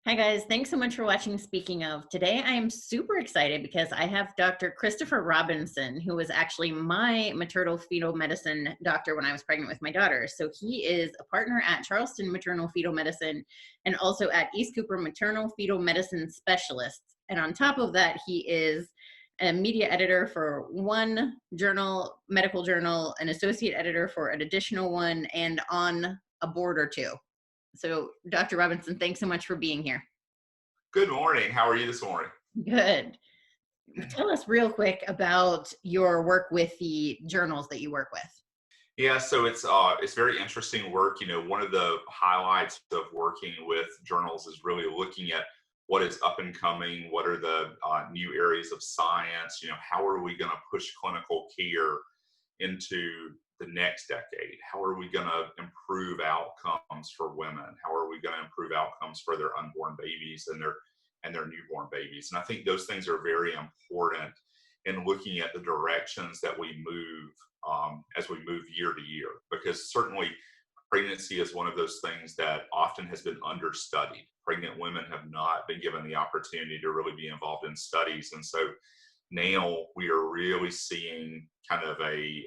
Hi guys, thanks so much for watching Speaking of. Today I am super excited because I have Dr. Christopher Robinson, who was actually my maternal fetal medicine doctor when I was pregnant with my daughter. So he is a partner at Charleston Maternal Fetal Medicine and also at East Cooper Maternal Fetal Medicine Specialists. And on top of that, he is a media editor for one journal, medical journal, an associate editor for an additional one, and on a board or two. So, Dr. Robinson, thanks so much for being here. Good morning. How are you this morning? Good. Tell us real quick about your work with the journals that you work with. Yeah, so it's very interesting work. One of the highlights of working with journals is really looking at what is up and coming, what are the new areas of science. How are we going to push clinical care into the next decade? How are we going to improve outcomes for women? How are we going to improve outcomes for their unborn babies and their newborn babies? And I think those things are very important in looking at the directions that we move as we move year to year, because certainly pregnancy is one of those things that often has been understudied. Pregnant women have not been given the opportunity to really be involved in studies. And so now we are really seeing kind of a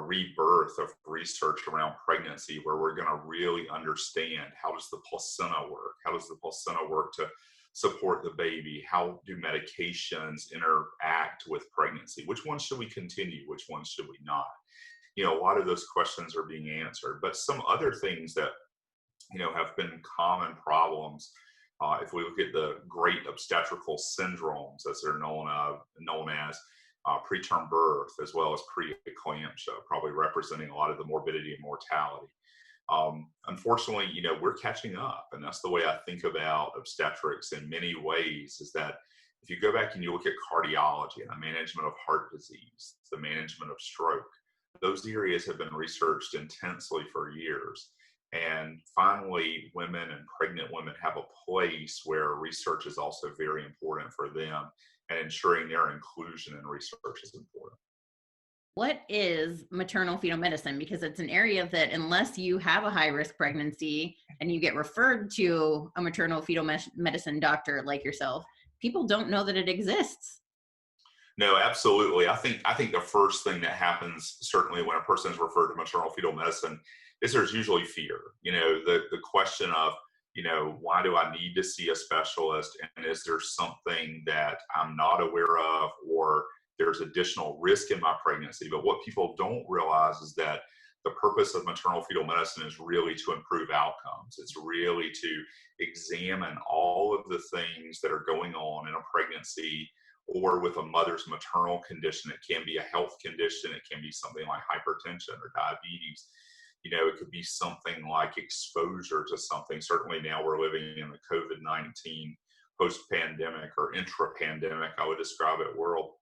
rebirth of research around pregnancy, where we're going to really understand, how does the placenta work? How does the placenta work to support the baby? How do medications interact with pregnancy? Which ones should we continue? Which ones should we not? A lot of those questions are being answered, but some other things that have been common problems. If we look at the great obstetrical syndromes, as they're known as preterm birth, as well as pre-eclampsia, probably representing a lot of the morbidity and mortality. Unfortunately, we're catching up, and that's the way I think about obstetrics in many ways, is that if you go back and you look at cardiology and the management of heart disease, the management of stroke, those areas have been researched intensely for years. And finally, women and pregnant women have a place where research is also very important for them, and ensuring their inclusion in research is important. What is maternal fetal medicine? Because it's an area that, unless you have a high risk pregnancy and you get referred to a maternal fetal medicine doctor like yourself, people don't know that it exists. No, absolutely. I think the first thing that happens, certainly when a person is referred to maternal fetal medicine, is there's usually fear. The question of, why do I need to see a specialist? And is there something that I'm not aware of, or there's additional risk in my pregnancy? But what people don't realize is that the purpose of maternal fetal medicine is really to improve outcomes. It's really to examine all of the things that are going on in a pregnancy or with a mother's maternal condition. It can be a health condition. It can be something like hypertension or diabetes. It could be something like exposure to something. Certainly now we're living in the COVID-19 post-pandemic or intra-pandemic, I would describe it, world.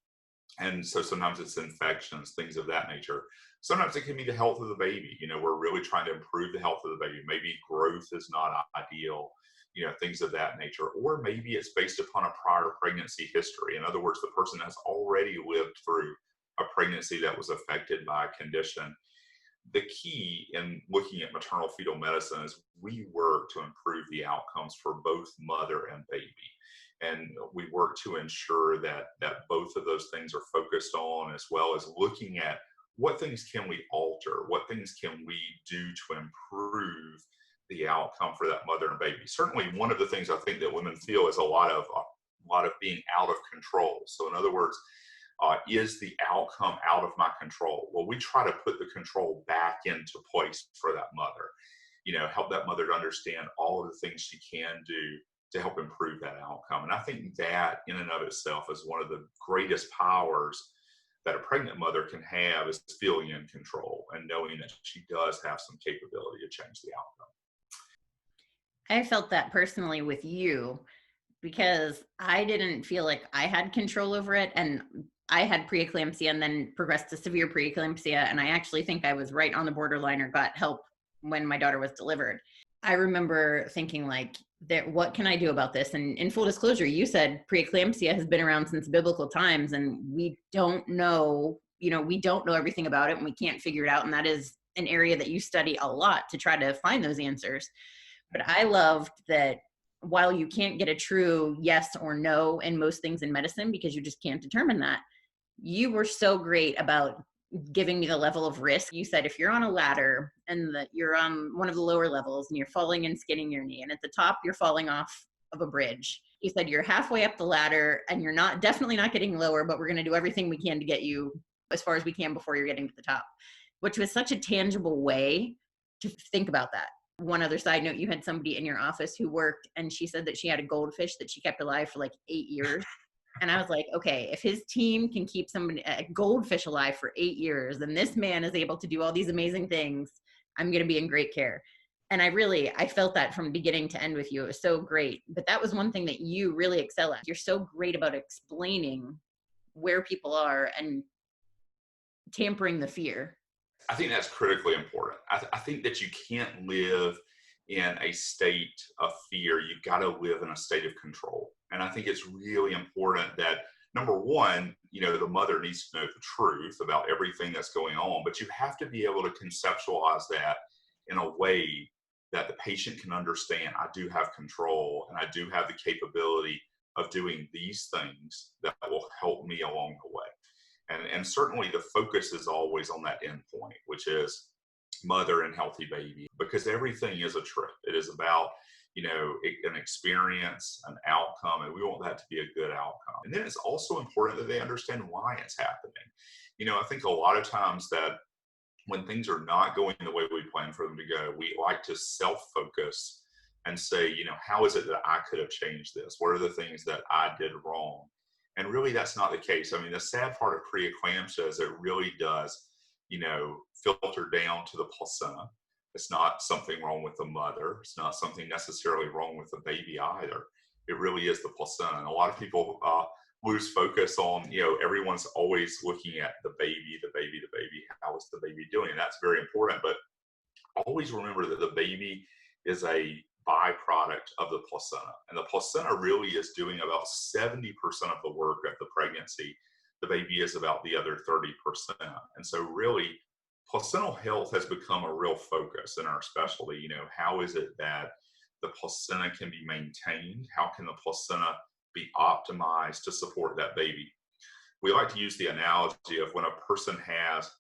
And so sometimes it's infections, things of that nature. Sometimes it can be the health of the baby. We're really trying to improve the health of the baby. Maybe growth is not ideal, things of that nature. Or maybe it's based upon a prior pregnancy history. In other words, the person has already lived through a pregnancy that was affected by a condition. The key in looking at maternal fetal medicine is we work to improve the outcomes for both mother and baby. And we work to ensure that both of those things are focused on, as well as looking at what things can we alter, what things can we do to improve the outcome for that mother and baby. Certainly, one of the things I think that women feel is a lot of being out of control. So, in other words, is the outcome out of my control? Well, we try to put the control back into place for that mother. Help that mother to understand all of the things she can do to help improve that outcome. And I think that in and of itself is one of the greatest powers that a pregnant mother can have, is feeling in control and knowing that she does have some capability to change the outcome. I felt that personally with you because I didn't feel like I had control over it. And I had preeclampsia and then progressed to severe preeclampsia. And I actually think I was right on the borderline or got help when my daughter was delivered. I remember thinking what can I do about this? And in full disclosure, you said preeclampsia has been around since biblical times, and we don't know everything about it, and we can't figure it out. And that is an area that you study a lot to try to find those answers. But I loved that while you can't get a true yes or no in most things in medicine because you just can't determine that, you were so great about giving me the level of risk. You said if you're on a ladder and you're on one of the lower levels and you're falling and skinning your knee, and at the top you're falling off of a bridge. You said you're halfway up the ladder and you're definitely not getting lower, but we're going to do everything we can to get you as far as we can before you're getting to the top, which was such a tangible way to think about that. One other side note, you had somebody in your office who worked, and she said that she had a goldfish that she kept alive for like 8 years. And I was like, okay, if his team can keep a goldfish alive for 8 years, then this man is able to do all these amazing things. I'm going to be in great care. And I felt that from beginning to end with you. It was so great. But that was one thing that you really excel at. You're so great about explaining where people are and tampering the fear. I think that's critically important. I think that you can't live in a state of fear. You've got to live in a state of control. And I think it's really important that, number one, the mother needs to know the truth about everything that's going on, but you have to be able to conceptualize that in a way that the patient can understand, I do have control and I do have the capability of doing these things that will help me along the way. And certainly the focus is always on that end point, which is mother and healthy baby, because everything is a trip. It is about, an experience, an outcome, and we want that to be a good outcome. And then it's also important that they understand why it's happening. I think a lot of times that when things are not going the way we plan for them to go, we like to self-focus and say, how is it that I could have changed this? What are the things that I did wrong? And really, that's not the case. I mean, the sad part of pre-eclampsia is it really does, filter down to the placenta. It's not something wrong with the mother. It's not something necessarily wrong with the baby either. It really is the placenta. And a lot of people lose focus on, everyone's always looking at the baby, the baby, the baby. How is the baby doing? And that's very important. But always remember that the baby is a byproduct of the placenta. And the placenta really is doing about 70% of the work of the pregnancy. The baby is about the other 30%. And so really, placental health has become a real focus in our specialty. How is it that the placenta can be maintained? How can the placenta be optimized to support that baby? We like to use the analogy of when a person has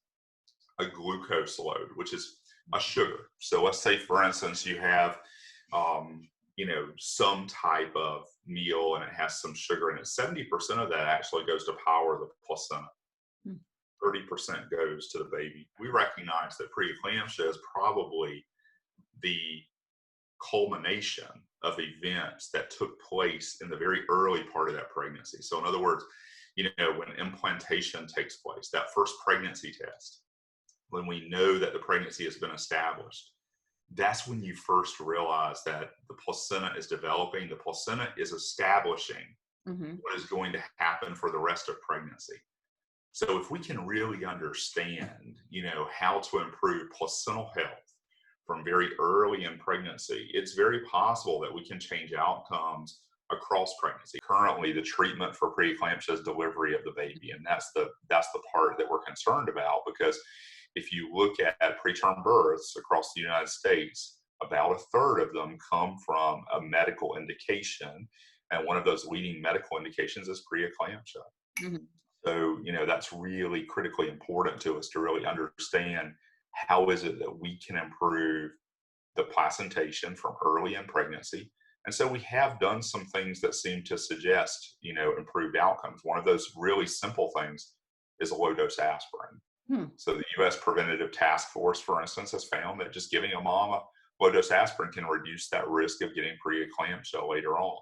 a glucose load, which is a sugar. So let's say, for instance, you have some type of meal and it has some sugar in it. 70% of that actually goes to power the placenta. 30% goes to the baby. We recognize that pre-eclampsia is probably the culmination of events that took place in the very early part of that pregnancy. So in other words, when implantation takes place, that first pregnancy test, when we know that the pregnancy has been established, that's when you first realize that the placenta is developing, the placenta is establishing what is going to happen for the rest of pregnancy. So if we can really understand, how to improve placental health from very early in pregnancy, it's very possible that we can change outcomes across pregnancy. Currently, the treatment for preeclampsia is delivery of the baby, and that's the part that we're concerned about, because if you look at preterm births across the United States, about a third of them come from a medical indication, and one of those leading medical indications is preeclampsia. Mm-hmm. So, that's really critically important to us to really understand how is it that we can improve the placentation from early in pregnancy. And so we have done some things that seem to suggest, improved outcomes. One of those really simple things is a low-dose aspirin. So the U.S. Preventative Task Force, for instance, has found that just giving a mom a low-dose aspirin can reduce that risk of getting preeclampsia later on.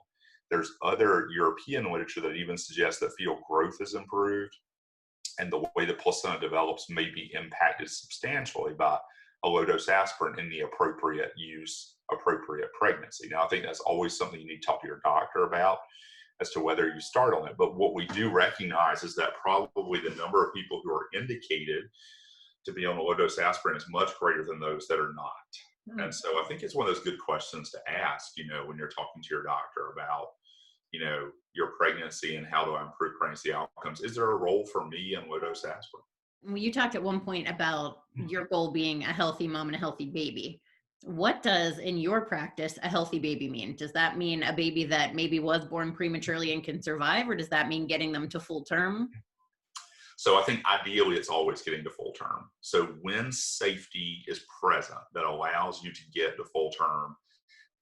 There's other European literature that even suggests that fetal growth is improved, and the way the placenta develops may be impacted substantially by a low-dose aspirin in the appropriate use, appropriate pregnancy. Now, I think that's always something you need to talk to your doctor about as to whether you start on it. But what we do recognize is that probably the number of people who are indicated to be on a low-dose aspirin is much greater than those that are not. And so I think it's one of those good questions to ask, when you're talking to your doctor about, your pregnancy and how do I improve pregnancy outcomes. Is there a role for me in low-dose aspirin? You talked at one point about your goal being a healthy mom and a healthy baby. What does, in your practice, a healthy baby mean? Does that mean a baby that maybe was born prematurely and can survive, or does that mean getting them to full term? So I think ideally it's always getting to full term. So when safety is present that allows you to get to full term,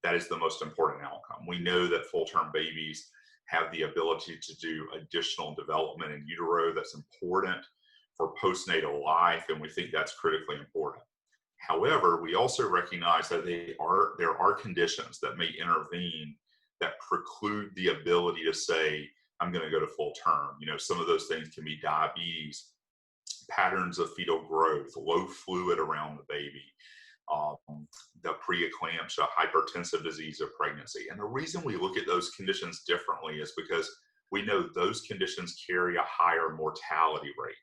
that is the most important outcome. We know that full term babies have the ability to do additional development in utero that's important for postnatal life, and we think that's critically important. However, we also recognize that there are conditions that may intervene that preclude the ability to say, I'm going to go to full term. Some of those things can be diabetes, patterns of fetal growth, low fluid around the baby, the pre-eclampsia, hypertensive disease of pregnancy. And the reason we look at those conditions differently is because we know those conditions carry a higher mortality rate.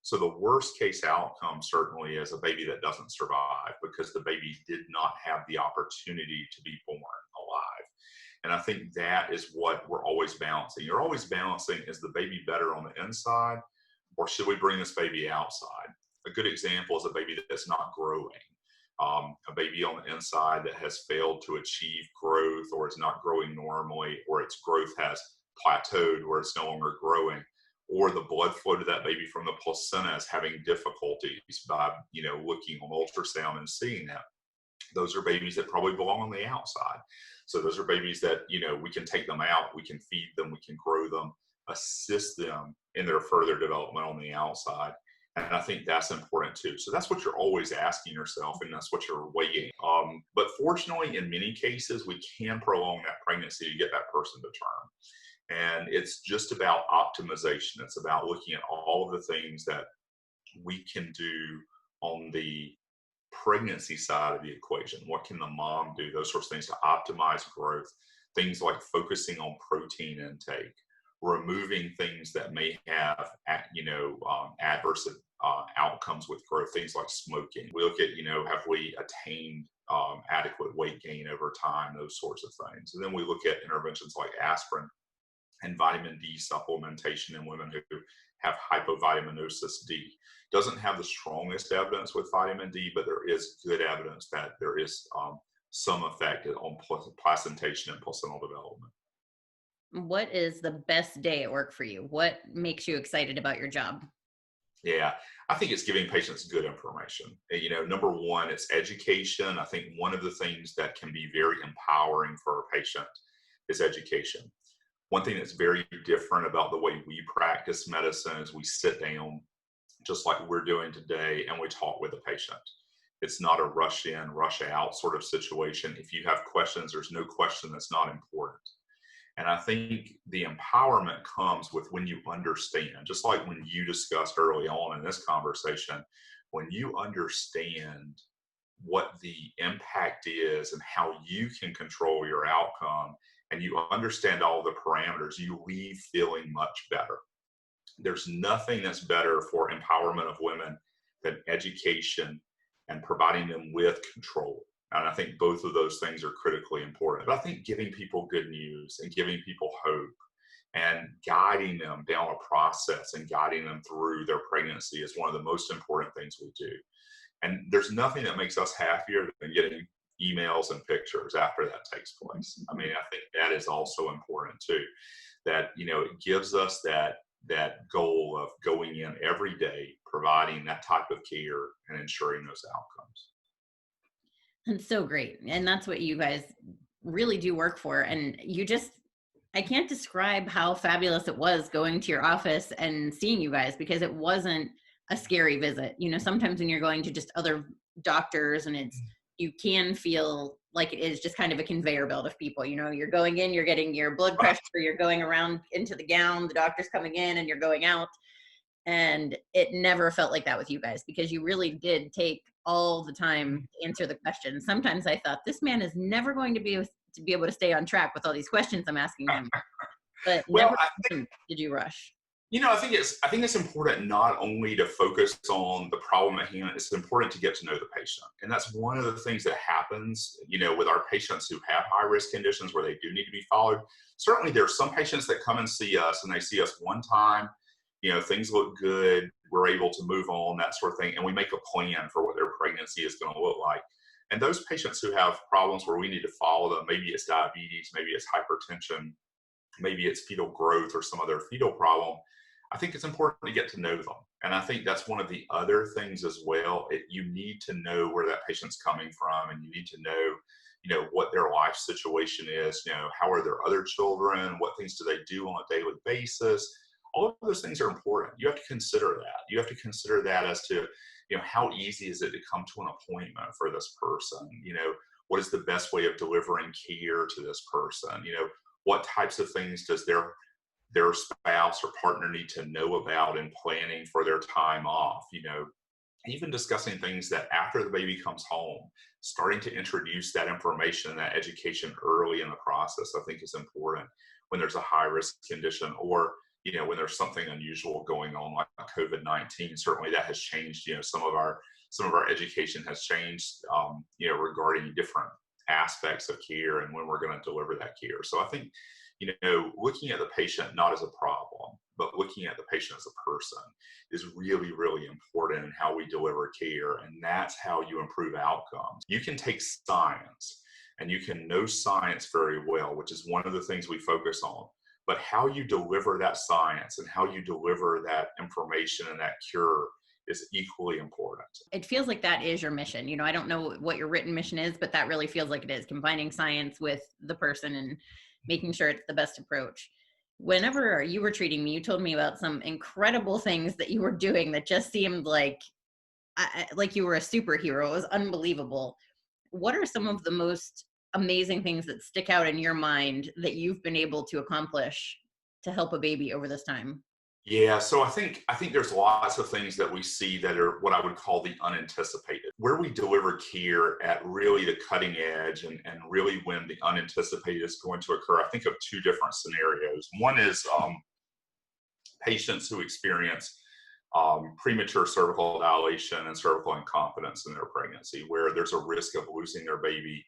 So the worst case outcome certainly is a baby that doesn't survive because the baby did not have the opportunity to be born alive. And I think that is what we're always balancing. You're always balancing, is the baby better on the inside, or should we bring this baby outside? A good example is a baby that's not growing. A baby on the inside that has failed to achieve growth, or is not growing normally, or its growth has plateaued where it's no longer growing, or the blood flow to that baby from the placenta is having difficulties by, looking on ultrasound and seeing that. Those are babies that probably belong on the outside. So those are babies that, we can take them out, we can feed them, we can grow them, assist them in their further development on the outside. And I think that's important too. So that's what you're always asking yourself, and that's what you're weighing. But fortunately, in many cases, we can prolong that pregnancy to get that person to term. And it's just about optimization. It's about looking at all of the things that we can do on the pregnancy side of the equation. What can the mom do? Those sorts of things to optimize growth. Things like focusing on protein intake, removing things that may have, adverse outcomes with growth. Things like smoking. We look at, have we attained adequate weight gain over time? Those sorts of things. And then we look at interventions like aspirin and vitamin D supplementation in women who have hypovitaminosis D. Doesn't have the strongest evidence with vitamin D, but there is good evidence that there is some effect on placentation and placental development. What is the best day at work for you? What makes you excited about your job? Yeah, I think it's giving patients good information. Number one, it's education. I think one of the things that can be very empowering for a patient is education. One thing that's very different about the way we practice medicine is we sit down just like we're doing today and we talk with the patient. It's not a rush in, rush out sort of situation. If you have questions, there's no question that's not important. And I think the empowerment comes with when you understand, just like when you discussed early on in this conversation, when you understand what the impact is and how you can control your outcome, and you understand all the parameters, you leave feeling much better. There's nothing that's better for empowerment of women than education and providing them with control. And I think both of those things are critically important. But I think giving people good news and giving people hope and guiding them down a process and guiding them through their pregnancy is one of the most important things we do. And there's nothing that makes us happier than getting emails and pictures after that takes place. I mean, I think that is also important too, that, it gives us that goal of going in every day, providing that type of care and ensuring those outcomes. It's so great. And that's what you guys really do work for. And I can't describe how fabulous it was going to your office and seeing you guys, because it wasn't a scary visit. Sometimes when you're going to just other doctors and you can feel like it is just kind of a conveyor belt of people. You're going in, you're getting your blood pressure, you're going around into the gown, the doctor's coming in and you're going out. And it never felt like that with you guys, because you really did take all the time to answer the questions. Sometimes I thought, this man is never going to be able to stay on track with all these questions I'm asking him. But Well, never did you rush. I think it's important not only to focus on the problem at hand, it's important to get to know the patient. And that's one of the things that happens, with our patients who have high risk conditions where they do need to be followed. Certainly there are some patients that come and see us and they see us one time, things look good, we're able to move on, that sort of thing. And we make a plan for what their pregnancy is going to look like. And those patients who have problems where we need to follow them, maybe it's diabetes, maybe it's hypertension, maybe it's fetal growth or some other fetal problem, I think it's important to get to know them. And I think that's one of the other things as well. You need to know where that patient's coming from, and you need to know, what their life situation is, how are their other children, what things do they do on a daily basis. All of those things are important. You have to consider that. You have to consider that as to, how easy is it to come to an appointment for this person? What is the best way of delivering care to this person? What types of things does their spouse or partner need to know about in planning for their time off? Even discussing things that after the baby comes home, starting to introduce that information and that education early in the process, I think is important when there's a high risk condition, or when there's something unusual going on like COVID-19. Certainly that has changed, some of our education has changed, regarding different aspects of care and when we're going to deliver that care. So I think, looking at the patient not as a problem, but looking at the patient as a person is really, really important in how we deliver care. And that's how you improve outcomes. You can take science and you can know science very well, which is one of the things we focus on. But how you deliver that science and how you deliver that information and that cure is equally important. It feels like that is your mission. I don't know what your written mission is, but that really feels like it is, combining science with the person and making sure it's the best approach. Whenever you were treating me, you told me about some incredible things that you were doing that just seemed like you were a superhero. It was unbelievable. What are some of the most amazing things that stick out in your mind that you've been able to accomplish to help a baby over this time? Yeah, so I think there's lots of things that we see that are what I would call the unanticipated, where we deliver care at really the cutting edge and really when the unanticipated is going to occur. I think of two different scenarios. One is patients who experience premature cervical dilation and cervical incompetence in their pregnancy, where there's a risk of losing their baby.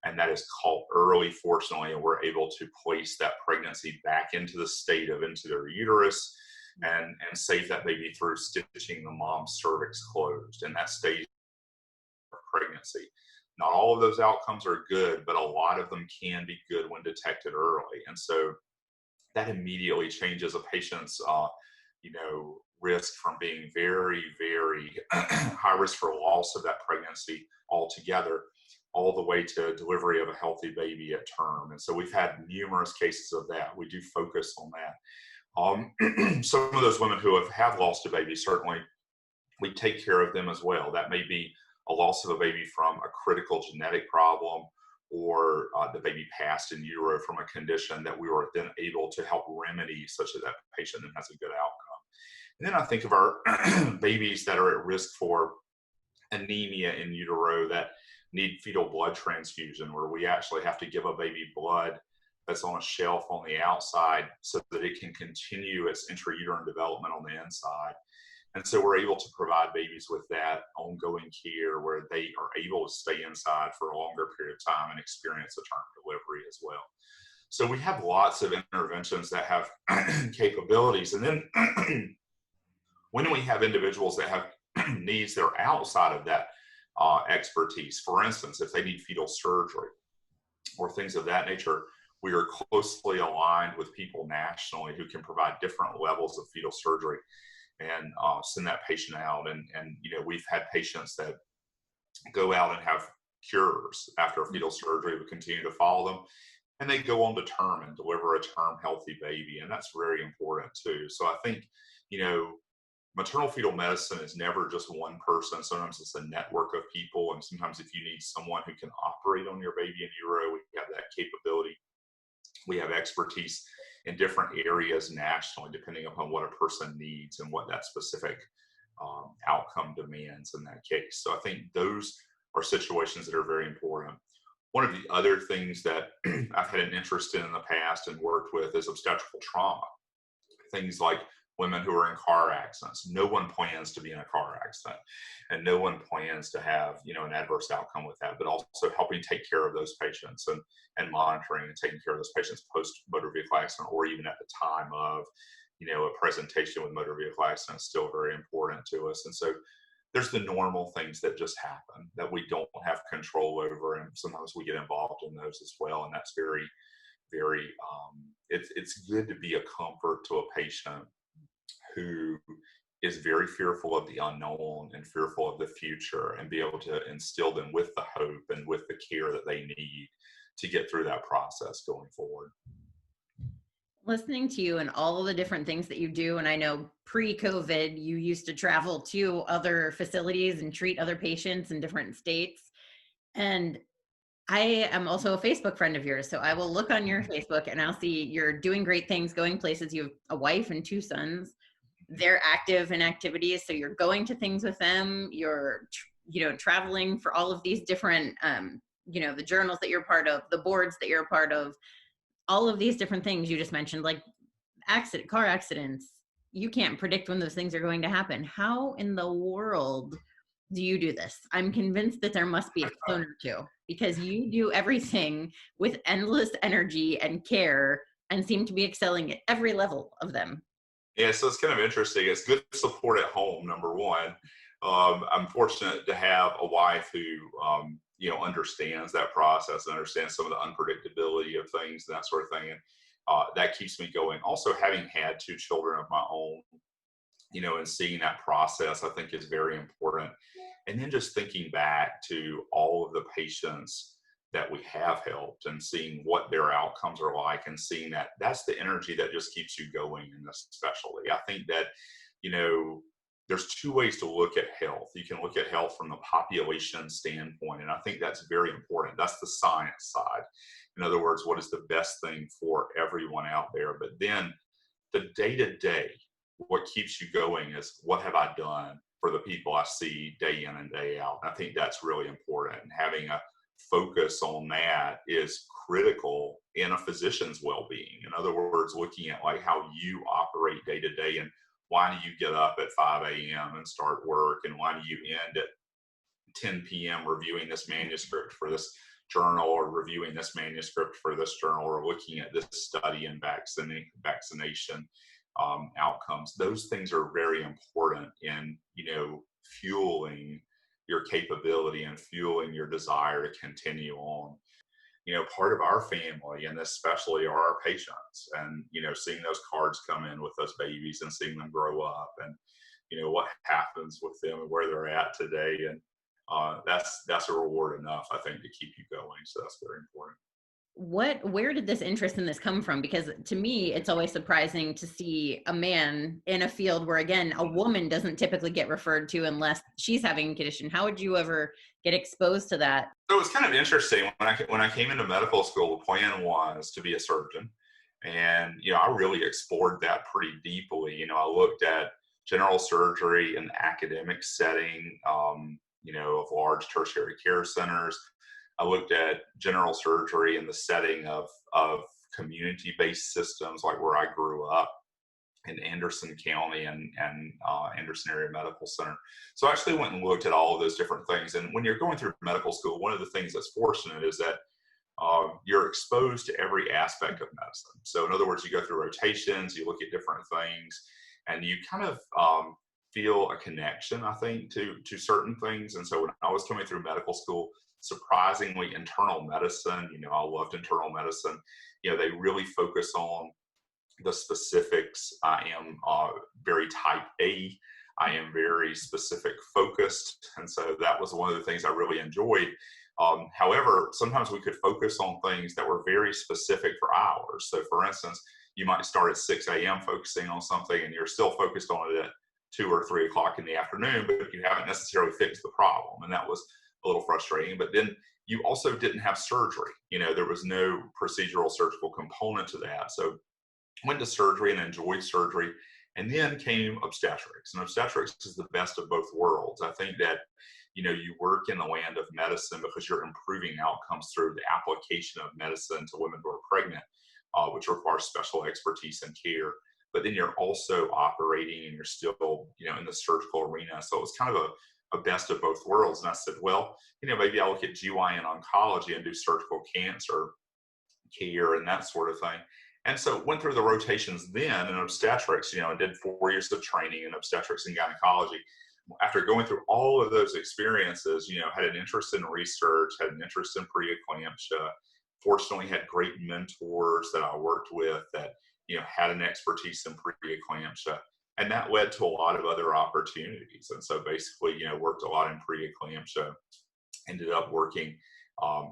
And that is caught early, fortunately, and we're able to place that pregnancy back into the state of into their uterus and save that baby through stitching the mom's cervix closed in that stage of pregnancy. Not all of those outcomes are good, but a lot of them can be good when detected early. And so that immediately changes a patient's, risk from being very, very high risk for loss of that pregnancy altogether, all the way to delivery of a healthy baby at term. And so we've had numerous cases of that. We do focus on that. Some of those women who have lost a baby, certainly we take care of them as well. That may be a loss of a baby from a critical genetic problem, or the baby passed in utero from a condition that we were then able to help remedy such that that patient then has a good outcome. And then I think of our babies that are at risk for anemia in utero that need fetal blood transfusion, where we actually have to give a baby blood that's on a shelf on the outside so that it can continue its intrauterine development on the inside. And so we're able to provide babies with that ongoing care where they are able to stay inside for a longer period of time and experience a term delivery as well. So we have lots of interventions that have capabilities. And then when we have individuals that have needs that are outside of that expertise, for instance, if they need fetal surgery or things of that nature, we are closely aligned with people nationally who can provide different levels of fetal surgery and send that patient out. And we've had patients that go out and have cures after a fetal surgery. We continue to follow them, and they go on to term and deliver a term healthy baby. And that's very important too. So I think, maternal fetal medicine is never just one person. Sometimes it's a network of people. And sometimes if you need someone who can operate on your baby in utero, we have that capability. We have expertise in different areas nationally, depending upon what a person needs and what that specific outcome demands in that case. So I think those are situations that are very important. One of the other things that I've had an interest in the past and worked with is obstetrical trauma. Things like women who are in car accidents. No one plans to be in a car accident, and no one plans to have, an adverse outcome with that, but also helping take care of those patients and monitoring and taking care of those patients post motor vehicle accident, or even at the time of, a presentation with motor vehicle accident is still very important to us. And so there's the normal things that just happen that we don't have control over, and sometimes we get involved in those as well. And that's very, very, it's good to be a comfort to a patient who is very fearful of the unknown and fearful of the future, and be able to instill them with the hope and with the care that they need to get through that process going forward. Listening to you and all of the different things that you do, and I know pre-COVID, you used to travel to other facilities and treat other patients in different states. And I am also a Facebook friend of yours, so I will look on your Facebook and I'll see you're doing great things, going places. You have a wife and 2 sons. They're active in activities, so you're going to things with them. You're, traveling for all of these different, the journals that you're part of, the boards that you're a part of, all of these different things you just mentioned, like car accidents. You can't predict when those things are going to happen. How in the world do you do this? I'm convinced that there must be a phone or two, because you do everything with endless energy and care and seem to be excelling at every level of them. Yeah, so it's kind of interesting. It's good support at home, number one. I'm fortunate to have a wife who, understands that process and understands some of the unpredictability of things and that sort of thing. And that keeps me going. Also, having had 2 children of my own, and seeing that process, I think is very important. And then just thinking back to all of the patients that we have helped and seeing what their outcomes are like, and seeing that that's the energy that just keeps you going in this specialty. I think that, there's 2 ways to look at health. You can look at health from the population standpoint, and I think that's very important. That's the science side. In other words, what is the best thing for everyone out there? But then the day-to-day, what keeps you going is, what have I done for the people I see day in and day out? And I think that's really important. And having a focus on that is critical in a physician's well-being. In other words, looking at like how you operate day to day, and why do you get up at 5 a.m. and start work, and why do you end at 10 p.m. reviewing this manuscript for this journal, or reviewing this manuscript for this journal, or looking at this study and vaccination outcomes. Those things are very important in, fueling your capability and fueling your desire to continue on. Part of our family, and especially, are our patients, and, seeing those cards come in with those babies and seeing them grow up, and, what happens with them and where they're at today. And that's a reward enough, I think, to keep you going. So that's very important. Where did this interest in this come from? Because to me, it's always surprising to see a man in a field where, again, a woman doesn't typically get referred to unless she's having a condition. How would you ever get exposed to that? So it was kind of interesting. When I came into medical school, the plan was to be a surgeon. And, I really explored that pretty deeply. I looked at general surgery in the academic setting, of large tertiary care centers. I looked at general surgery in the setting of community-based systems, like where I grew up in Anderson County and Anderson Area Medical Center. So I actually went and looked at all of those different things. And when you're going through medical school, one of the things that's fortunate is that you're exposed to every aspect of medicine. So in other words, you go through rotations, you look at different things, and you kind of feel a connection, I think, to certain things. And so when I was coming through medical school, surprisingly, internal medicine, I loved internal medicine. They really focus on the specifics. I am very type A. I am very specific focused. And so that was one of the things I really enjoyed. However, sometimes we could focus on things that were very specific for hours. So for instance, you might start at 6 a.m. focusing on something, and you're still focused on it at 2 or 3 o'clock in the afternoon, but you haven't necessarily fixed the problem. And that was a little frustrating. But then you also didn't have surgery. There was no procedural surgical component to that. So went to surgery and enjoyed surgery. And then came obstetrics. And obstetrics is the best of both worlds. I think that, you work in the land of medicine because you're improving outcomes through the application of medicine to women who are pregnant, which requires special expertise and care. But then you're also operating, and you're still, in the surgical arena. So it was kind of a best of both worlds. And I said, well, maybe I'll look at GYN oncology and do surgical cancer care and that sort of thing. And so went through the rotations then in obstetrics, and did 4 years of training in obstetrics and gynecology. after going through all of those experiences, had an interest in research, had an interest in pre-eclampsia, fortunately had great mentors that I worked with that, had an expertise in pre-eclampsia. And that led to a lot of other opportunities. And so basically, worked a lot in pre-eclampsia, ended up working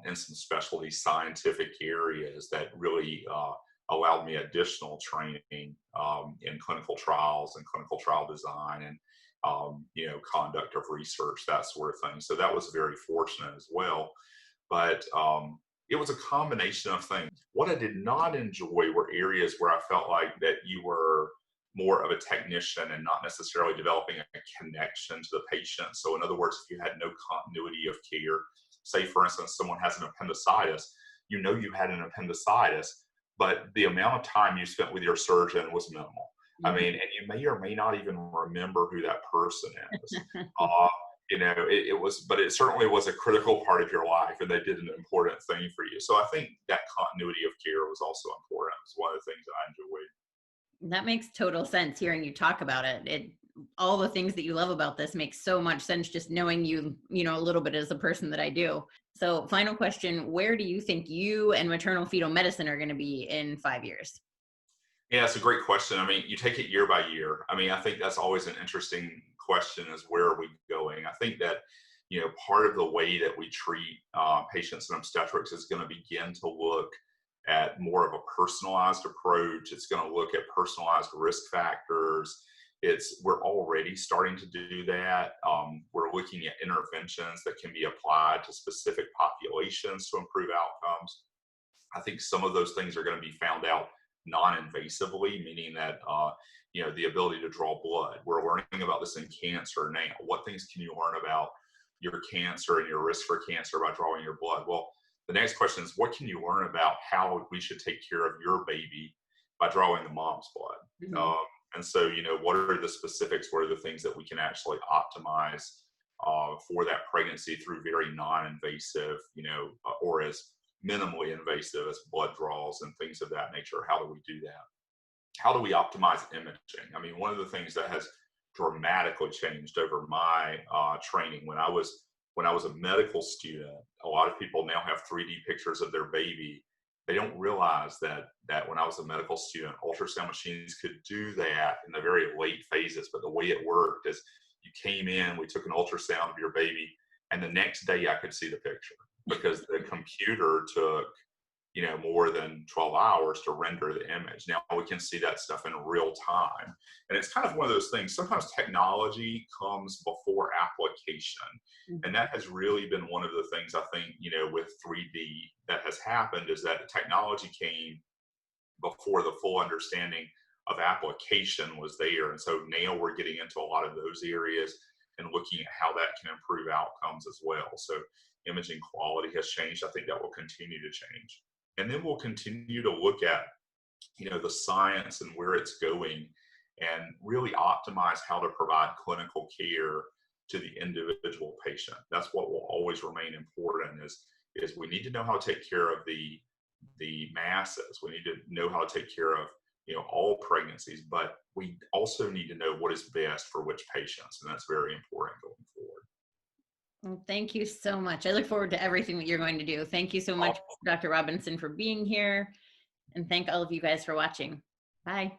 in some specialty scientific areas that really allowed me additional training in clinical trials and clinical trial design and conduct of research, that sort of thing. So that was very fortunate as well. But it was a combination of things. What I did not enjoy were areas where I felt like that you were more of a technician and not necessarily developing a connection to the patient. So in other words, if you had no continuity of care, say for instance, someone has an appendicitis, you had an appendicitis, but the amount of time you spent with your surgeon was minimal. I mean, and you may or may not even remember who that person is. But it certainly was a critical part of your life, and they did an important thing for you. So I think that continuity of care was also important. It's one of the things that I enjoyed. That makes total sense hearing you talk about it. All the things that you love about this makes so much sense just knowing you, a little bit as a person that I do. So final question, where do you think you and maternal fetal medicine are going to be in 5 years? Yeah, it's a great question. I mean, you take it year by year. I mean, I think that's always an interesting question is where are we going? I think that, part of the way that we treat patients in obstetrics is going to begin to look at more of a personalized approach. It's going to look at personalized risk factors. We're already starting to do that. We're looking at interventions that can be applied to specific populations to improve outcomes. I think some of those things are going to be found out non-invasively, meaning that the ability to draw blood. We're learning about this in cancer now. What things can you learn about your cancer and your risk for cancer by drawing your blood? Well, the next question is, what can you learn about how we should take care of your baby by drawing the mom's blood? Mm-hmm. And so, what are the specifics? What are the things that we can actually optimize for that pregnancy through very non-invasive, or as minimally invasive as blood draws and things of that nature? How do we do that? How do we optimize imaging? I mean, one of the things that has dramatically changed over my training when I was a medical student, a lot of people now have 3D pictures of their baby. They don't realize that when I was a medical student, ultrasound machines could do that in the very late phases. But the way it worked is you came in, we took an ultrasound of your baby, and the next day I could see the picture because the computer took, more than 12 hours to render the image. Now we can see that stuff in real time. And it's kind of one of those things, sometimes technology comes before application. And that has really been one of the things I think, with 3D that has happened is that the technology came before the full understanding of application was there. And so now we're getting into a lot of those areas and looking at how that can improve outcomes as well. So imaging quality has changed. I think that will continue to change. And then we'll continue to look at, the science and where it's going and really optimize how to provide clinical care to the individual patient. That's what will always remain important is we need to know how to take care of the masses. We need to know how to take care of, all pregnancies, but we also need to know what is best for which patients. And that's very important going forward. Well, thank you so much. I look forward to everything that you're going to do. Thank you so much, Dr. Robinson, for being here. And thank all of you guys for watching. Bye.